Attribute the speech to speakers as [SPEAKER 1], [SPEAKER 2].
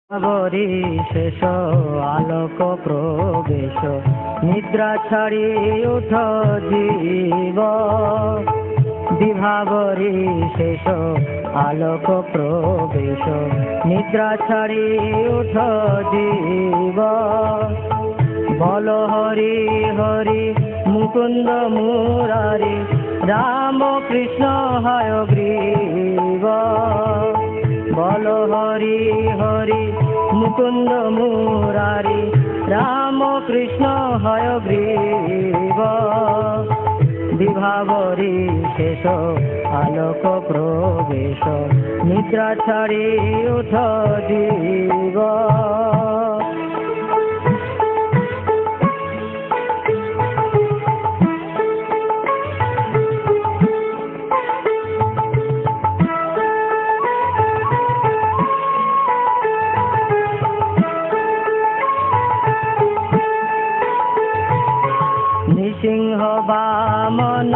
[SPEAKER 1] বরি শেষ আলোক প্রবেশ নিদ্রা ছাড়ি উঠ জীব বিভাবরি শেষ আলোক প্রবেশ নিদ্রা ছাড়ি উঠ জীব বল হরি হরি মুকুন্দ মুরারি রাম কৃষ্ণ হয় গ্রীব বল হরি হরি মুকুন্দ মুরারি রাম কৃষ্ণ হয় গ্রীব বিভাবরি শেষ আলোক প্রবেশ নিদ্রা ছাড়ি উঠ জীব নৃসিংহ বামন